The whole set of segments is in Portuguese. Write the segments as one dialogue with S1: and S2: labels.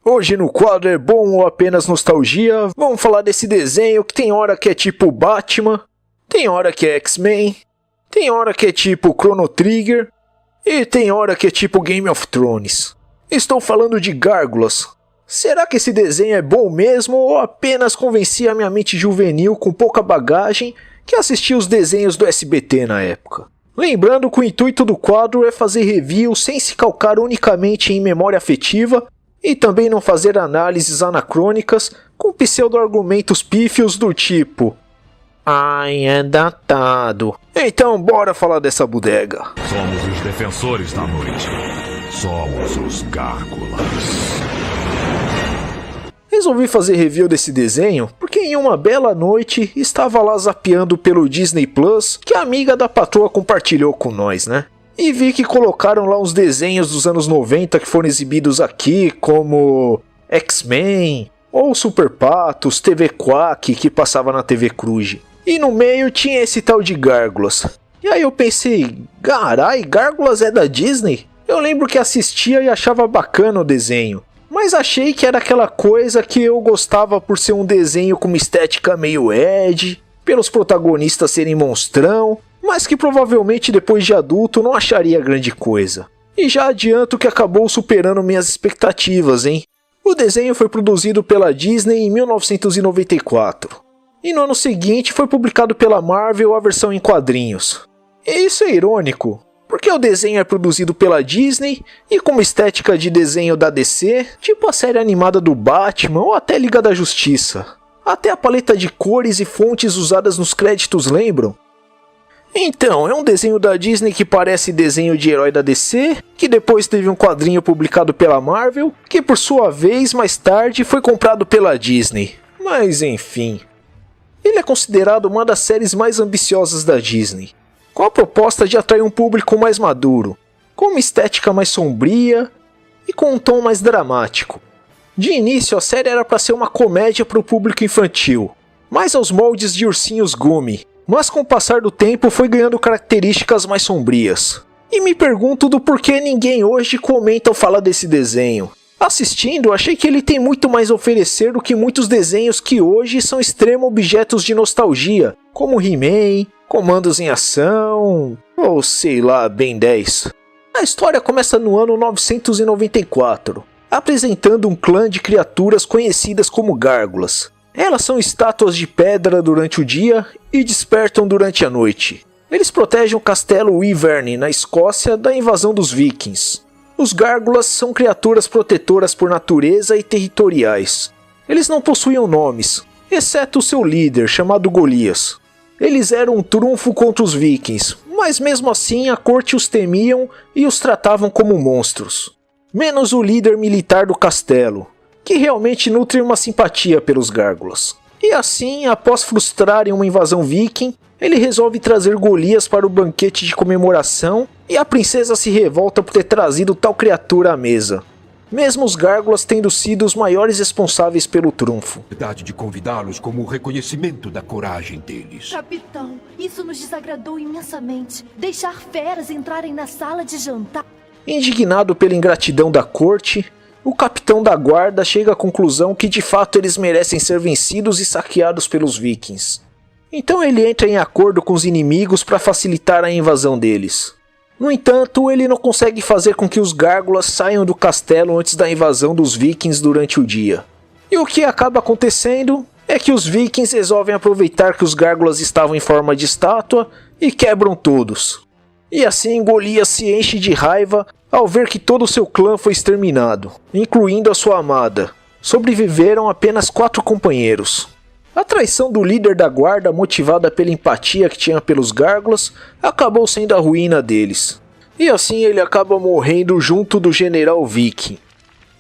S1: Hoje no quadro É Bom ou Apenas Nostalgia, vamos falar desse desenho que tem hora que é tipo Batman, tem hora que é X-Men, tem hora que é tipo Chrono Trigger e tem hora que é tipo Game of Thrones. Estou falando de Gárgulas. Será que esse desenho é bom mesmo ou apenas convencia a minha mente juvenil com pouca bagagem que assistia os desenhos do SBT na época? Lembrando que o intuito do quadro é fazer review sem se calcar unicamente em memória afetiva e também não fazer análises anacrônicas com pseudo-argumentos pífios do tipo "Ai, é datado". Então bora falar dessa bodega.
S2: Somos os defensores da noite. Somos os Gárgulas.
S1: Resolvi fazer review desse desenho porque em uma bela noite estava lá zapeando pelo Disney Plus que a amiga da patroa compartilhou com nós, né? E vi que colocaram lá uns desenhos dos anos 90 que foram exibidos aqui, como X-Men, ou Super Patos, TV Quack, que passava na TV Cruz. E no meio tinha esse tal de Gárgulas. E aí eu pensei, carai, Gárgulas é da Disney? Eu lembro que assistia e achava bacana o desenho, mas achei que era aquela coisa que eu gostava por ser um desenho com uma estética meio edgy, pelos protagonistas serem monstrão, mas que provavelmente depois de adulto não acharia grande coisa. E já adianto que acabou superando minhas expectativas, hein? O desenho foi produzido pela Disney em 1994. E no ano seguinte foi publicado pela Marvel a versão em quadrinhos. E isso é irônico, porque o desenho é produzido pela Disney e com uma estética de desenho da DC, tipo a série animada do Batman ou até Liga da Justiça. Até a paleta de cores e fontes usadas nos créditos lembram. Então, é um desenho da Disney que parece desenho de herói da DC, que depois teve um quadrinho publicado pela Marvel, que por sua vez, mais tarde, foi comprado pela Disney. Mas enfim. Ele é considerado uma das séries mais ambiciosas da Disney, com a proposta de atrair um público mais maduro, com uma estética mais sombria e com um tom mais dramático. De início, a série era para ser uma comédia para o público infantil, mais aos moldes de Ursinhos Gummy, mas com o passar do tempo foi ganhando características mais sombrias. E me pergunto do porquê ninguém hoje comenta ou fala desse desenho. Assistindo, achei que ele tem muito mais a oferecer do que muitos desenhos que hoje são extremo objetos de nostalgia, como He-Man, Comandos em Ação, ou sei lá, Ben 10. A história começa no ano 994, apresentando um clã de criaturas conhecidas como Gárgulas. Elas são estátuas de pedra durante o dia e despertam durante a noite. Eles protegem o castelo Wyvern, na Escócia, da invasão dos vikings. Os Gárgulas são criaturas protetoras por natureza e territoriais. Eles não possuíam nomes, exceto o seu líder, chamado Golias. Eles eram um trunfo contra os vikings, mas mesmo assim a corte os temiam e os tratavam como monstros. Menos o líder militar do castelo, que realmente nutre uma simpatia pelos Gárgulas. E assim, após frustrarem uma invasão viking, ele resolve trazer Golias para o banquete de comemoração e a princesa se revolta por ter trazido tal criatura à mesa, mesmo os Gárgulas tendo sido os maiores responsáveis pelo trunfo.
S3: Verdade de convidá-los como reconhecimento da coragem deles.
S4: Capitão, isso nos desagradou imensamente. Deixar feras entrarem na sala de jantar.
S1: Indignado pela ingratidão da corte, o capitão da guarda chega à conclusão que de fato eles merecem ser vencidos e saqueados pelos vikings. Então ele entra em acordo com os inimigos para facilitar a invasão deles. No entanto, ele não consegue fazer com que os Gárgulas saiam do castelo antes da invasão dos vikings durante o dia. E o que acaba acontecendo é que os vikings resolvem aproveitar que os Gárgulas estavam em forma de estátua e quebram todos. E assim Golias se enche de raiva ao ver que todo o seu clã foi exterminado, incluindo a sua amada. Sobreviveram apenas 4 companheiros. A traição do líder da guarda, motivada pela empatia que tinha pelos Gárgulas, acabou sendo a ruína deles. E assim ele acaba morrendo junto do general viking.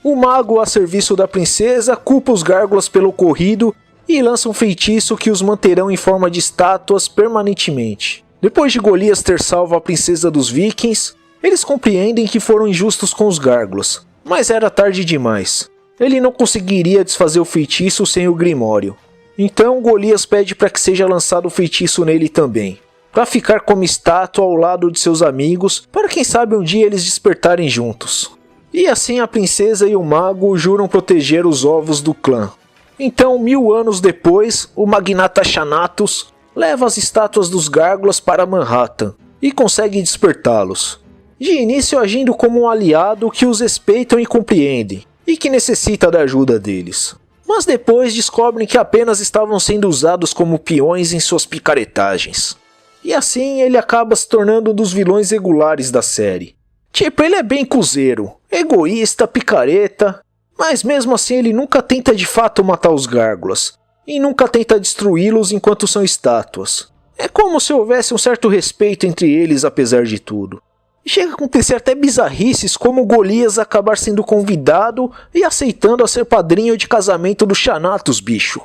S1: O mago, a serviço da princesa, culpa os Gárgulas pelo ocorrido e lança um feitiço que os manterão em forma de estátuas permanentemente. Depois de Golias ter salvo a princesa dos vikings, eles compreendem que foram injustos com os Gárgulas, mas era tarde demais. Ele não conseguiria desfazer o feitiço sem o Grimório. Então Golias pede para que seja lançado o feitiço nele também, para ficar como estátua ao lado de seus amigos, para quem sabe um dia eles despertarem juntos. E assim a princesa e o mago juram proteger os ovos do clã. Então, 1000 anos depois, o magnata Xanatos leva as estátuas dos gárgulas para Manhattan e consegue despertá-los. De início agindo como um aliado que os respeitam e compreendem, e que necessita da ajuda deles. Mas depois descobrem que apenas estavam sendo usados como peões em suas picaretagens. E assim ele acaba se tornando um dos vilões regulares da série. Tipo, ele é bem cuzeiro, egoísta, picareta, mas mesmo assim ele nunca tenta de fato matar os gárgulas, e nunca tenta destruí-los enquanto são estátuas. É como se houvesse um certo respeito entre eles apesar de tudo. Chega a acontecer até bizarrices como Golias acabar sendo convidado e aceitando a ser padrinho de casamento do Xanatos, bicho.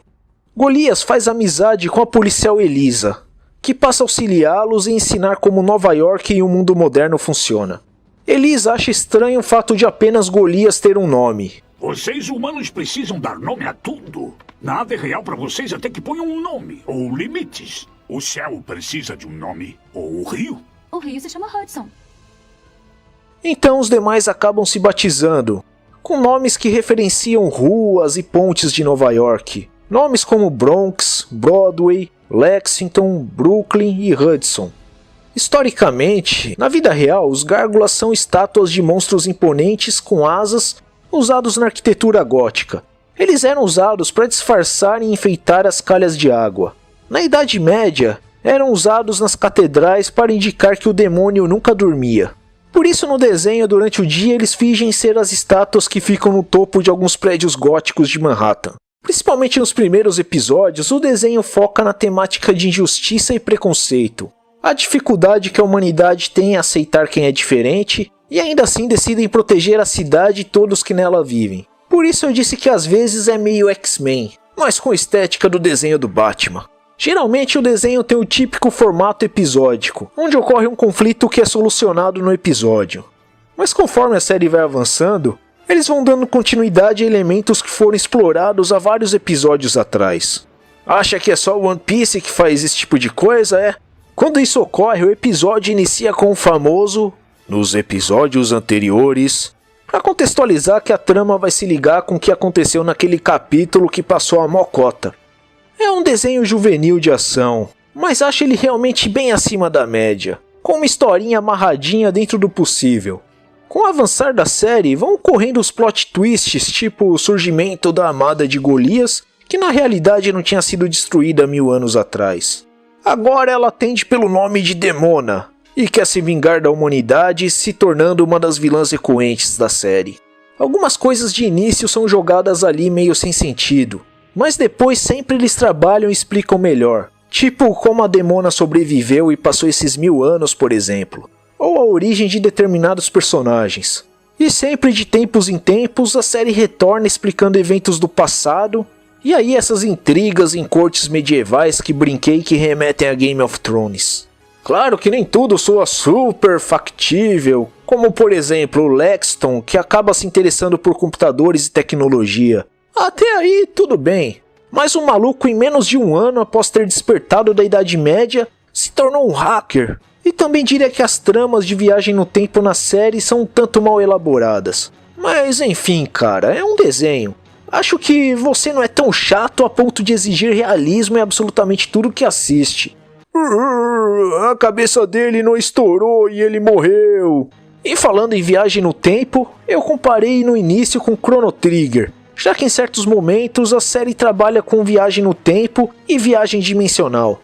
S1: Golias faz amizade com a policial Elisa, que passa a auxiliá-los e ensinar como Nova York e o mundo moderno funciona. Elisa acha estranho o fato de apenas Golias ter um nome.
S5: Vocês humanos precisam dar nome a tudo. Nada é real pra vocês até que ponham um nome, ou limites. O céu precisa de um nome, ou o rio.
S4: O rio se chama Hudson.
S1: Então os demais acabam se batizando, com nomes que referenciam ruas e pontes de Nova York. Nomes como Bronx, Broadway, Lexington, Brooklyn e Hudson. Historicamente, na vida real, os gárgulas são estátuas de monstros imponentes com asas usados na arquitetura gótica. Eles eram usados para disfarçar e enfeitar as calhas de água. Na Idade Média, eram usados nas catedrais para indicar que o demônio nunca dormia. Por isso no desenho, durante o dia, eles fingem ser as estátuas que ficam no topo de alguns prédios góticos de Manhattan. Principalmente nos primeiros episódios, o desenho foca na temática de injustiça e preconceito. A dificuldade que a humanidade tem em aceitar quem é diferente, e ainda assim decidem proteger a cidade e todos que nela vivem. Por isso eu disse que às vezes é meio X-Men, mas com a estética do desenho do Batman. Geralmente o desenho tem o típico formato episódico, onde ocorre um conflito que é solucionado no episódio. Mas conforme a série vai avançando, eles vão dando continuidade a elementos que foram explorados há vários episódios atrás. Acha que é só One Piece que faz esse tipo de coisa, é? Quando isso ocorre, o episódio inicia com o famoso "nos episódios anteriores", para contextualizar que a trama vai se ligar com o que aconteceu naquele capítulo que passou a mocota. É um desenho juvenil de ação, mas acho ele realmente bem acima da média, com uma historinha amarradinha dentro do possível. Com o avançar da série, vão ocorrendo os plot twists, tipo o surgimento da amada de Golias, que na realidade não tinha sido destruída 1000 anos atrás. Agora ela atende pelo nome de Demona, e quer se vingar da humanidade, se tornando uma das vilãs recorrentes da série. Algumas coisas de início são jogadas ali meio sem sentido, mas depois sempre eles trabalham e explicam melhor. Tipo como a Demona sobreviveu e passou esses 1000 anos, por exemplo. Ou a origem de determinados personagens. E sempre de tempos em tempos a série retorna explicando eventos do passado. E aí essas intrigas em cortes medievais que brinquei que remetem a Game of Thrones. Claro que nem tudo soa super factível, como por exemplo o Lexington, que acaba se interessando por computadores e tecnologia. Até aí tudo bem, mas um maluco em menos de um ano após ter despertado da Idade Média, se tornou um hacker. E também diria que as tramas de viagem no tempo na série são um tanto mal elaboradas. Mas enfim cara, é um desenho. Acho que você não é tão chato a ponto de exigir realismo em absolutamente tudo que assiste. A cabeça dele não estourou e ele morreu. E falando em viagem no tempo, eu comparei no início com Chrono Trigger, já que em certos momentos a série trabalha com viagem no tempo e viagem dimensional,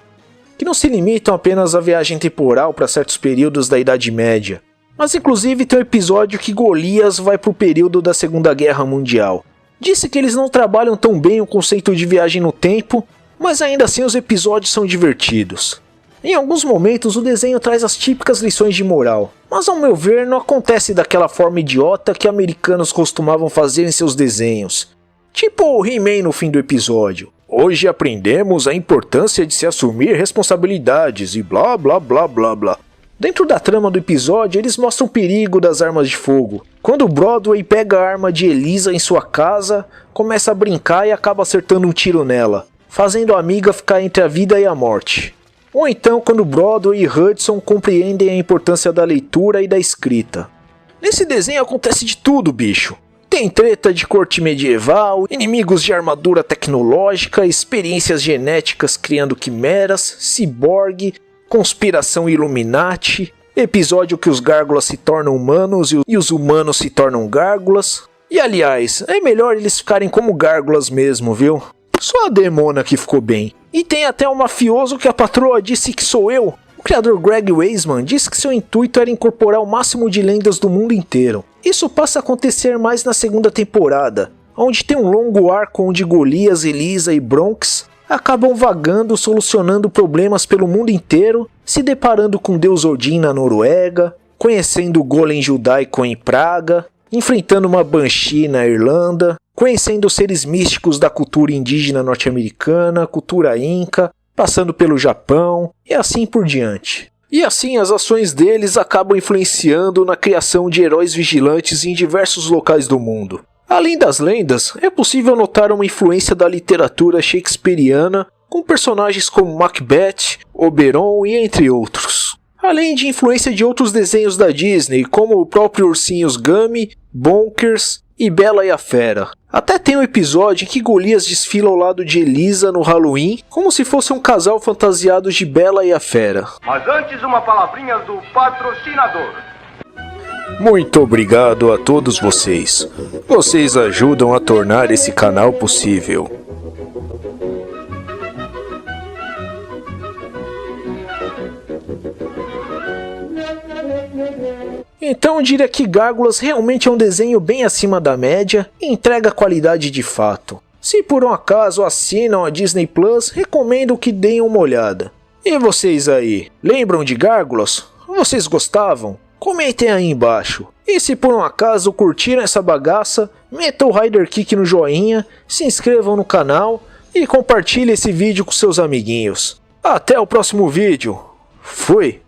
S1: que não se limitam apenas à viagem temporal para certos períodos da Idade Média, mas inclusive tem um episódio que Golias vai para o período da Segunda Guerra Mundial. Disse que eles não trabalham tão bem o conceito de viagem no tempo, mas ainda assim os episódios são divertidos. Em alguns momentos o desenho traz as típicas lições de moral, mas ao meu ver não acontece daquela forma idiota que americanos costumavam fazer em seus desenhos. Tipo o He-Man no fim do episódio. Hoje aprendemos a importância de se assumir responsabilidades e blá blá blá blá blá. Dentro da trama do episódio, eles mostram o perigo das armas de fogo. Quando Broadway pega a arma de Elisa em sua casa, começa a brincar e acaba acertando um tiro nela, fazendo a amiga ficar entre a vida e a morte. Ou então quando Broadway e Hudson compreendem a importância da leitura e da escrita. Nesse desenho acontece de tudo, bicho. Tem treta de corte medieval, inimigos de armadura tecnológica, experiências genéticas criando quimeras, ciborgue, conspiração Illuminati, episódio que os gárgulas se tornam humanos e os humanos se tornam gárgulas. E aliás, é melhor eles ficarem como gárgulas mesmo, viu? Só a demona que ficou bem. E tem até um mafioso que a patroa disse que sou eu. O criador Greg Weisman disse que seu intuito era incorporar o máximo de lendas do mundo inteiro. Isso passa a acontecer mais na segunda temporada, onde tem um longo arco onde Golias, Elisa e Bronx acabam vagando, solucionando problemas pelo mundo inteiro, se deparando com Deus Odin na Noruega, conhecendo o Golem judaico em Praga, enfrentando uma Banshee na Irlanda, conhecendo seres místicos da cultura indígena norte-americana, cultura inca, passando pelo Japão e assim por diante. E assim as ações deles acabam influenciando na criação de heróis vigilantes em diversos locais do mundo. Além das lendas, é possível notar uma influência da literatura shakespeariana com personagens como Macbeth, Oberon e entre outros. Além de influência de outros desenhos da Disney, como o próprio Ursinhos Gummy, Bonkers e Bela e a Fera. Até tem um episódio em que Golias desfila ao lado de Elisa no Halloween, como se fosse um casal fantasiado de Bela e a Fera.
S6: Mas antes uma palavrinha do patrocinador.
S1: Muito obrigado a todos vocês. Vocês ajudam a tornar esse canal possível. Então eu diria que Gárgulas realmente é um desenho bem acima da média e entrega qualidade de fato. Se por um acaso assinam a Disney Plus, recomendo que deem uma olhada. E vocês aí, lembram de Gárgulas? Vocês gostavam? Comentem aí embaixo. E se por um acaso curtiram essa bagaça, metam o Rider Kick no joinha, se inscrevam no canal e compartilhem esse vídeo com seus amiguinhos. Até o próximo vídeo. Fui!